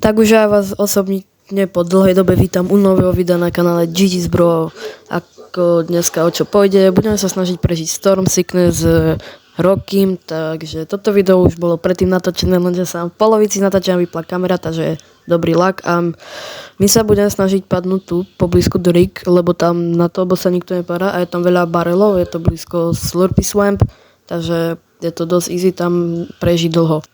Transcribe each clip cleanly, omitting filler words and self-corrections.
Tak už aj vás osobne po dlhej dobe vítam u nového videa na kanále GG's Bro. Ako dneska o čo pôjde, budeme sa snažiť prežiť Storm Sickness s Rockym, takže toto video už bolo predtým natočené, lenže sa v polovici natáčania vypla kamera, takže dobrý lak a my sa budeme snažiť padnúť tu poblízku do Rick, lebo tam na to bossa nikto nepára a je tam veľa barelov, je to blízko Slurpy Swamp, takže je to dosť easy tam prežiť dlho.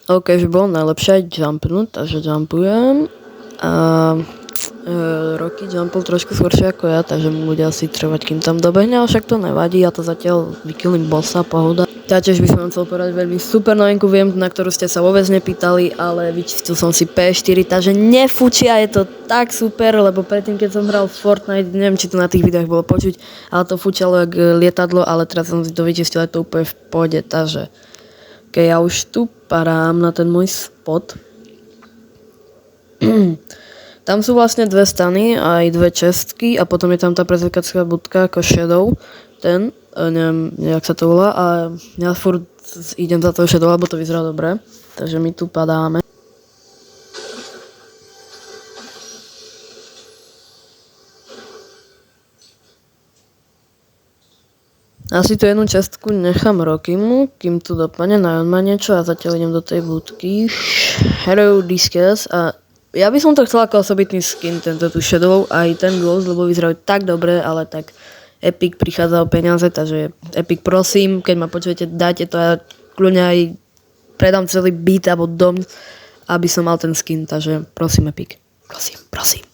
OK, že bolo najlepšie aj jumpnúť, takže jumpujem a Rocky jumpol trošku skôršie ako ja, takže mu bude asi trvať, kým tam dobehne, ale však to nevadí, ja to zatiaľ vykilím bossa, pohoda. Taktiež by som vám chcel povedať veľmi super novinku, viem, na ktorú ste sa vôbec nepýtali, ale vyčistil som si P4, takže nefučia, je to tak super, lebo predtým, keď som hral Fortnite, neviem, či to na tých videách bolo počuť, ale to fučalo jak lietadlo, ale teraz som si to vyčistil, je to úplne v pohode, takže okay, ja už tu parám na ten môj spot. Tam sú vlastne dve stany a aj dve čestky a potom je tam tá prezliekacká budka ako Shadow, ten, neviem, jak sa to volá a ja furt idem za toho Shadow, lebo to vyzerá dobre, takže my tu padáme. Asi tu jednu čestku nechám Rockymu, kým tu dopadne na Jonma niečo a zatiaľ idem do tej budky. Hello Discus a ja by som to chcel ako osobitný skin, tento tu Shadow aj ten Ghost, lebo vyzerajú tak dobre, ale tak Epic prichádza o peniaze, takže Epic prosím, keď ma počujete, dajte to a ja kľudne aj predám celý byt alebo dom, aby som mal ten skin, takže prosím Epic, prosím.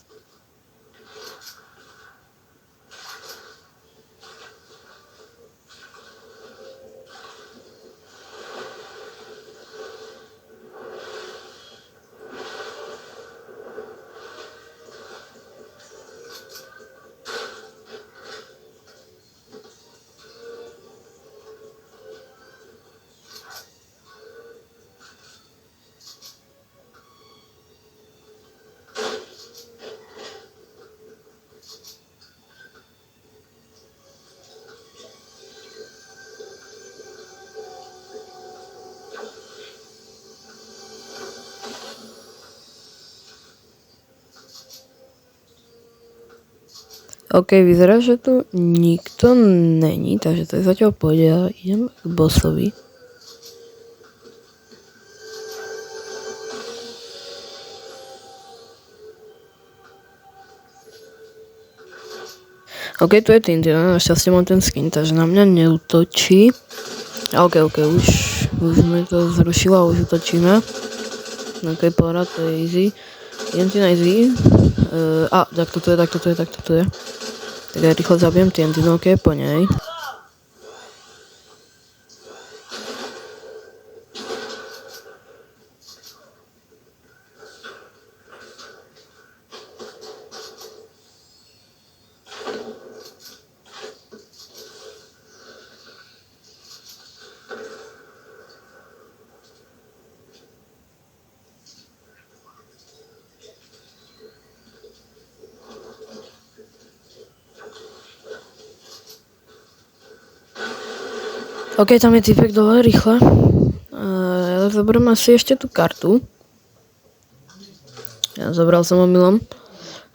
OK, vyzerá, že tu nikto není, takže to je zatiaľ pôjde, ja idem k bossovi. OK, tu je Tintin, našťastie mám ten skin, takže na mňa neútočí. OK, už mi to zrušilo a už útočíme. OK, pohľad, to je easy. Idem ti na easy. Tak toto je. Tak ja rýchlo zabijem TNT, no OK, po nej. OK, tam je typek dole, rýchle. Ja zoberiem asi ešte tú kartu. Ja zobral som omylom.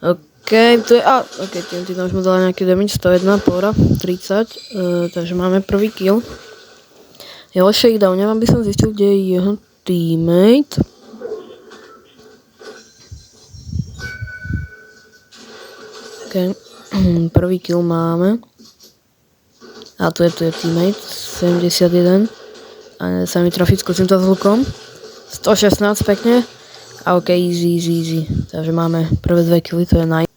OK, tu je... OK, TNT tam už mu dala nejaký damage, 101, pora, 30. Takže máme prvý kill. Jeho shakedown, neviem, by som zistil, kde je jeho teammate. OK, prvý kill máme. A tu je teammate, 71. A sa mi trafiť, skúsim to s lukom. 116, pekne. A OK, easy. Takže máme prvé dve killy, to je nice.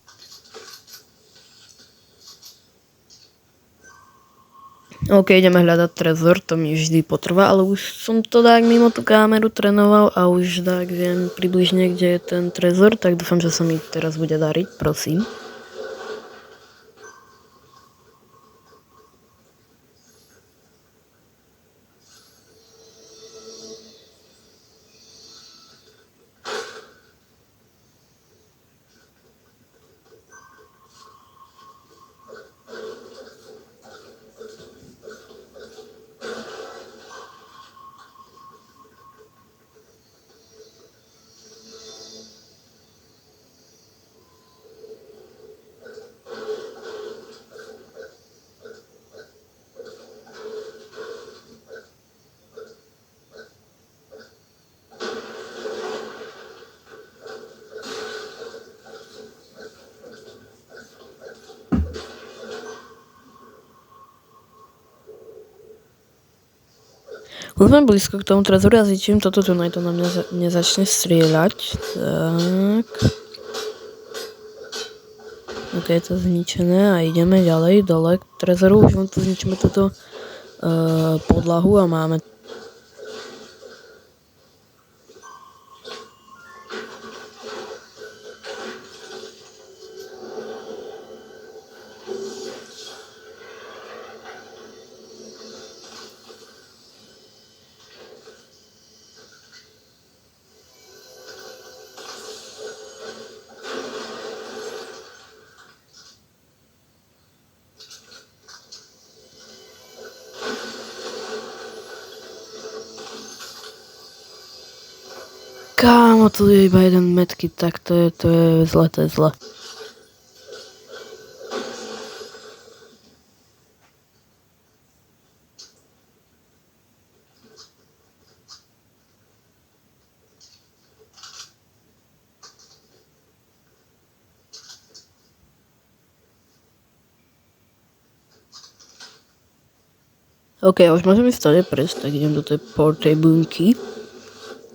OK, ideme hľadať trezor, to mi vždy potrvá, ale už som to tak mimo tú kameru trénoval a už tak viem približne, kde je ten trezor, tak dúfam, že sa mi teraz bude dariť, prosím. Už sme blízko k tomu, teraz urazičím, toto tu to na mňa nezačne strieľať. Tak. Ok, je to zničené a ideme ďalej dole k trezoru, už len tu zničíme túto podlahu a máme. Kámo, tu je iba jeden medkit, tak to je zle, to je zle. Ok, už môžeme stade prejsť, tak idem do tej portabunky.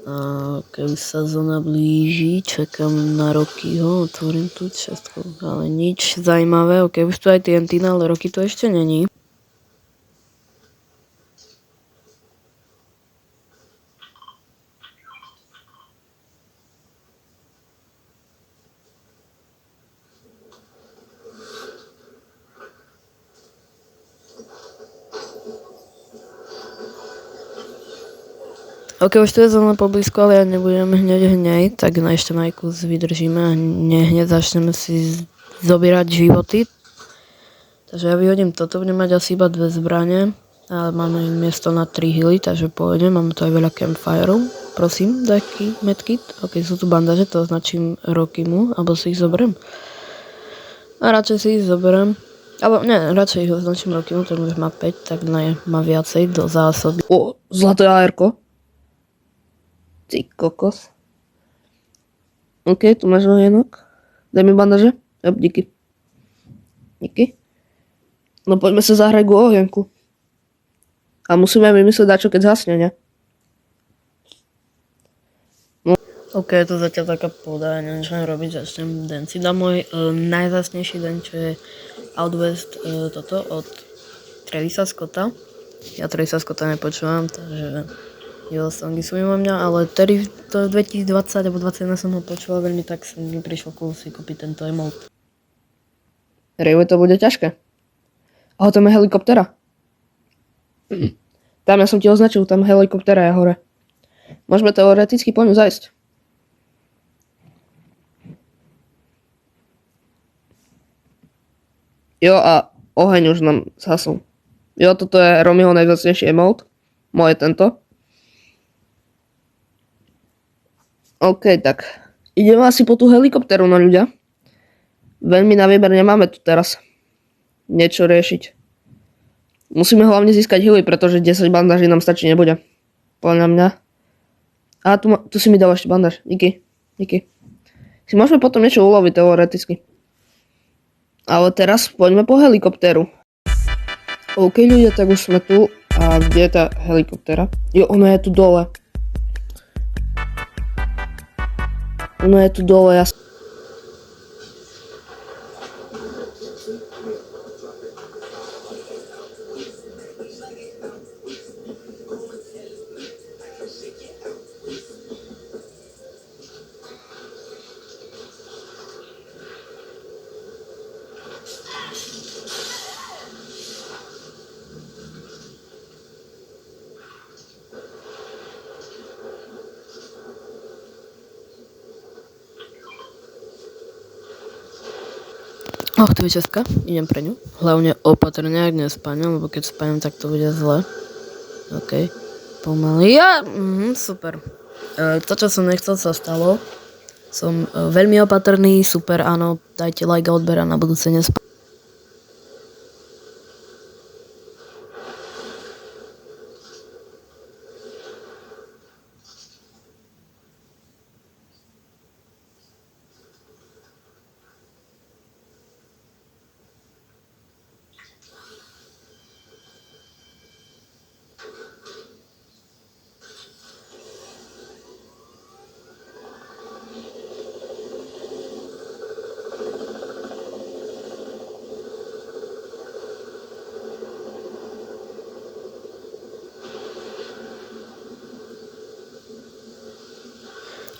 A keď sa zóna blíži, čakám na Rockyho, otvorím tú častku, ale nič zajímavé. Ok, už tu aj TNT, ale Rocky to ešte není. Ok, už tu je zóna poblízko, ale ja nebudem hneď, tak ešte na kus vydržíme a hneď začneme si zobierať životy. Takže ja vyhodím toto, budem mať asi iba 2 zbrane, ale máme miesto na 3 healy, takže pôjdem, máme tu aj veľa campfireov. Prosím, taký medkit. Ok, sú tu bandaže, to označím Rockymu, alebo si ich zoberiem. A radšej si ich zoberiem. Ale nie, radšej ich označím Rockymu, ten už má 5, tak má viacej do zásoby. O, zlaté AR-ko. Ty kokos. Ok, tu máš ohenok. Daj mi bandaže. Jop, díky. Díky. No poďme sa zahrať ku ohenku. A musíme vymyslieť dačo, keď zhasne, ne? No. Ok, je to zatiaľ taká poda, neviem čo robiť, začnem den si dám môj najzasnejší den, čo je Out West toto od Travisa Scotta. Ja Travisa Scotta nepočúvam, takže jeho songy sú mimo mňa, ale tedy v 2020 alebo 2021 som ho počúval veľmi, tak mi prišlo cool si kúpiť tento emote. Rejve to bude ťažké. Aho, tam je helikoptera. Tam ja som ti označil, tam helikoptera je hore. Môžeme teoreticky po ňu zajsť. Jo a oheň už nám zhasol. Jo, toto je Romyho najvzácnejší emote. Moje tento. OK, tak. Ideme asi po tú helikopteru, no ľudia. Veľmi na výber nemáme tu teraz niečo riešiť. Musíme hlavne získať healy, pretože 10 bandaží nám stačí nebude. Podľa mňa. A tu si mi dal ešte bandaž. Díky. Si môžeme potom niečo uloviť teoreticky. Ale teraz poďme po helikopteru. OK ľudia, tak už sme tu. A kde je tá helikoptera? Jo, ona je tu dole. Ona je tu dole, ja... Tu je česka, idem pre ňu. Hlavne opatrne, ak nespaňam, lebo keď spaňam, tak to bude zle. OK, pomaly. Super. To, čo som nechcel, sa stalo. Som veľmi opatrný, super, áno, dajte like a odber a na budúce nespaňam.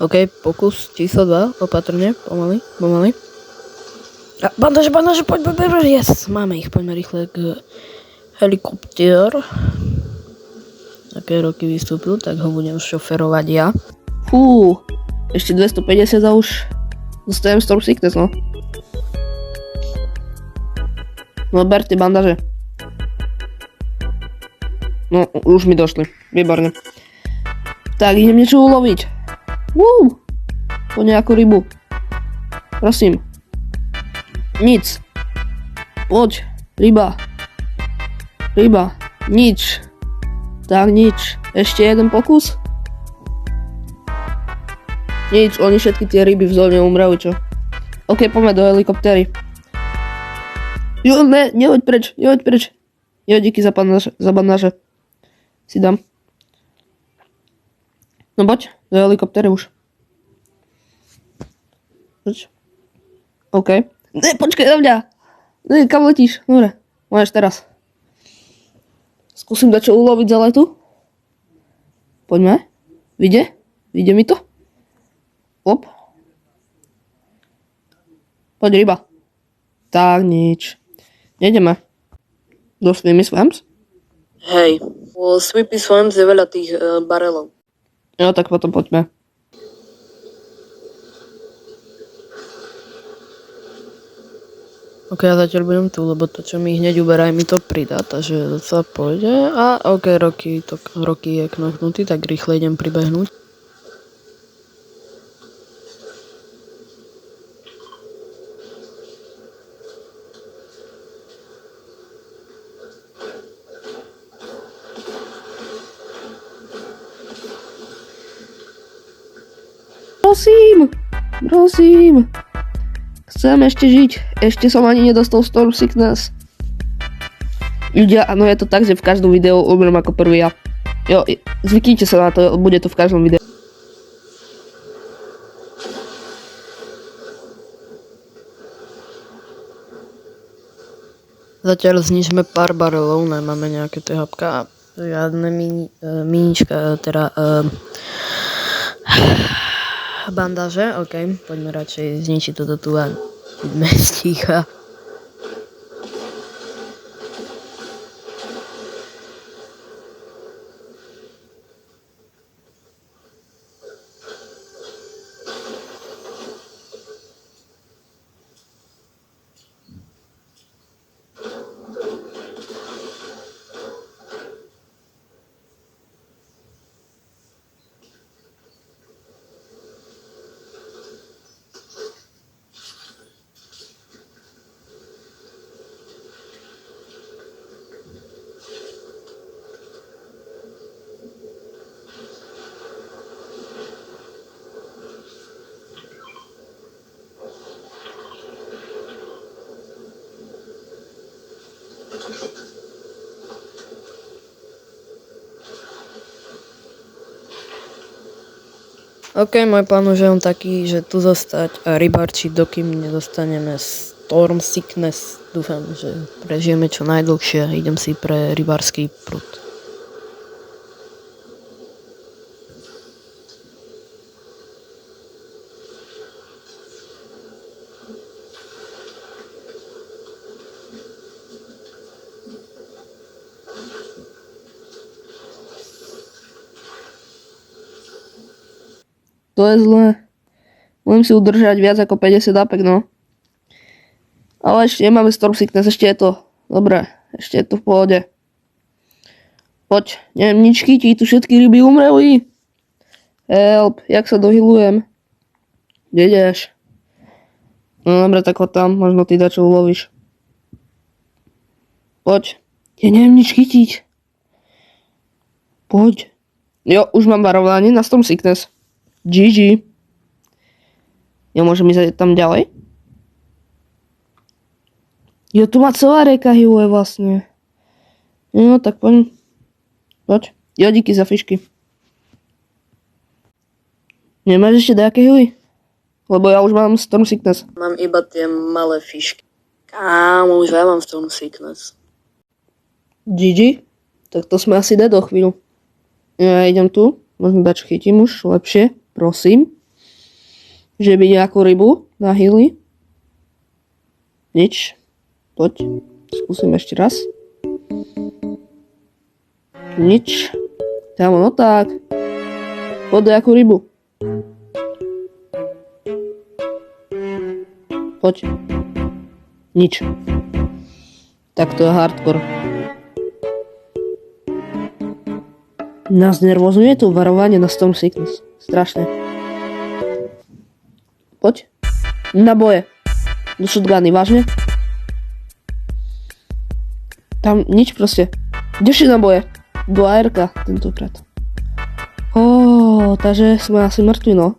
OK, pokus číslo 2, opatrne, pomaly. A bandaže, poď, yes, máme ich, poďme rýchle k helikoptér. Také Roky vystúpil, tak ho budem šoferovať ja. Ešte 250 a už dostajem Storm Sickness, no. No ber tie bandaže. No, už mi došli, výborne. Tak, idem niečo uloviť. Po nejakú rybu. Prosím. Nic. Poď, ryba. Nič. Tak, nič. Ešte jeden pokus? Nič, oni všetky tie ryby v zóne umreli, čo? OK, poďme do helikoptéry. Jo, ne, nehoď preč. Jo, díky za bandáže. Si dám. No poď, do helikoptéry už. Poď. OK. Ne, počkaj na mňa. Ne, kam letíš? Dobre, môžeš teraz. Skúsim dať čo uloviť za letu. Poďme. Vyjde mi to? Op. Poď ryba. Tak, nič. Nejdeme. Do Swimpy Swamps? Hej, vo Swimpy Swamps je veľa tých barelov. No tak potom poďme. OK, ja zatiaľ budem tu, lebo to, čo mi hneď uberá, mi to pridá, takže sa pôjde. A OK, Roky je knochnutý, tak rýchle idem pribehnúť. Prosím. Chcem ešte žiť. Ešte som ani nedostal Storm Sickness. Ľudia, áno, je to tak, že v každom videu umrem ako prvý ja. Jo, zvyknite sa na to, bude to v každom videu. Zatiaľ znižme pár barelov, nemáme nejaké THPka, žiadne minička, teda bandáže, OK, poďme radšej zničiť toto tu a ideme stícha. OK, môj plán už je on taký, že tu zostať a rybarčiť, dokým nedostaneme Storm Sickness. Dúfam, že prežijeme čo najdlhšie. Idem si pre rybársky prúd. To je zlé. Musím si udržať viac ako 50 apek, no. Ale ešte nemáme Storm Sickness, ešte je to dobre, ešte je to v pohode. Poď, neviem nič chytiť, tu všetky ryby umreli. Help, jak sa dohylujem. Kde ideš? No dobre, tak ho tam, možno ty dačo ulovíš. Poď, ja neviem nič chytiť. Poď. Jo, už mám varovanie na Storm Sickness. GG. Ja môžem ísť tam ďalej? Jo, tu má celá rieka hyluje vlastne. No, tak poď. Jo, díky za fišky. Nemáš ešte nejaké hyly? Lebo ja už mám Storm Sickness. Mám iba tie malé fišky. Kámo, už ja mám Storm Sickness. GG? Tak to sme asi dead o chvíľu. Ja idem tu. Možno dať chytím už lepšie. Prosím. Že by nejakú rybu nahýli. Nič. Poď. Skúsim ešte raz. Nič. Kámo, no tak. Poď nejakú rybu. Poď. Nič. Tak to je hardcore. Nás nervozňuje tu varovanie na Storm Sickness. Strašne. Poď. Na boje. Do shotguny, vážne? Tam nič proste. Ďalšie na boje. Do ARK tentokrát. Takže sme asi mŕtvi, no.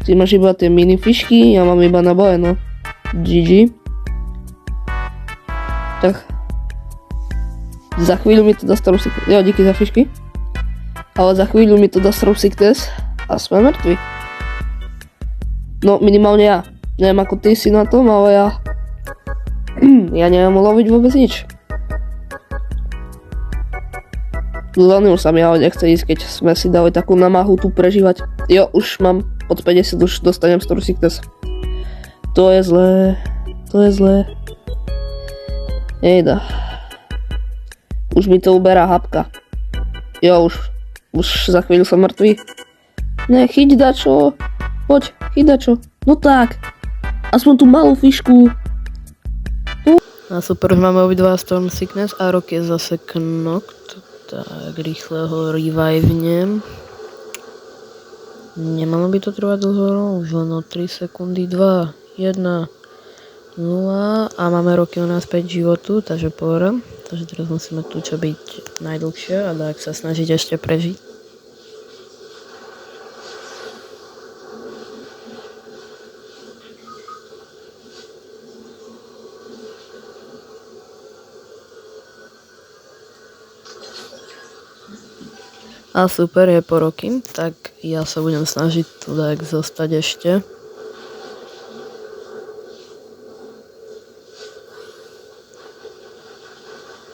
Ty máš iba tie minifišky, ja mám iba na boje, no. GG. Tak. Za chvíľu mi to dá Storm Sickness. Jo, díky za fišky. Ale za chvíľu mi to dá Storm Sickness a sme mŕtvi. No, minimálne ja. Neviem ako ty si na tom, ale ja... ja neviem uloviť vôbec nič. Zlaniu sa mi ale nechce ísť, keď sme si dali takú namahu tu prežívať. Jo, už mám od 50, už dostanem Storm Sickness. To je zlé. To je zlé. Nejda. Už mi to uberá hapka. Jo, už za chvíľu som mŕtvý. Ne, chyť dačo. Poď, chyť dačo. No tak. Aspoň tú malú fišku. A super, už máme obidva Storm Sickness a Rok je zase knocked. Tak rýchle ho revivnem. Nemalo by to trvať dlho, už len o 3 sekundy, 2, 1, 0 a máme Rokyho naspäť životu, takže pohra. Takže teraz musíme tu čo byť najdlhšie a tak sa snažiť ešte prežiť. A super, je po roky, tak ja sa budem snažiť tu tak zostať ešte.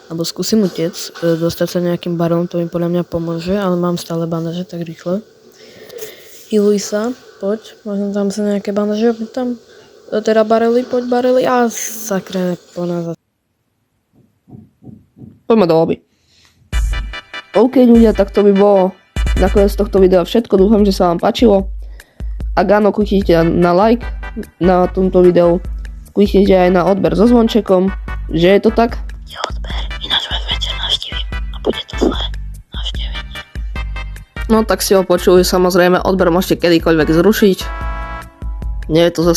Alebo skúsim utiec, dostať sa nejakým barelom, to mi podľa mňa pomôže, ale mám stále bandaže, tak rýchle. Healuj sa, poď, možno tam sa nejaké bandaže, tam, teda barely, poď barely, a sakre, po nás. Poďme do lobby. OK ľudia, tak to by bolo nakoniec tohto videa všetko, dúfam, že sa vám páčilo. Ak áno, kliknite na like na tomto videu, kliknite aj na odber so zvončekom, že je to tak? Je odber, ináč vás večer navštívim a bude to zlé navštívenie. No tak si ho počuli, samozrejme, odber môžete kedykoľvek zrušiť. Nie je to zase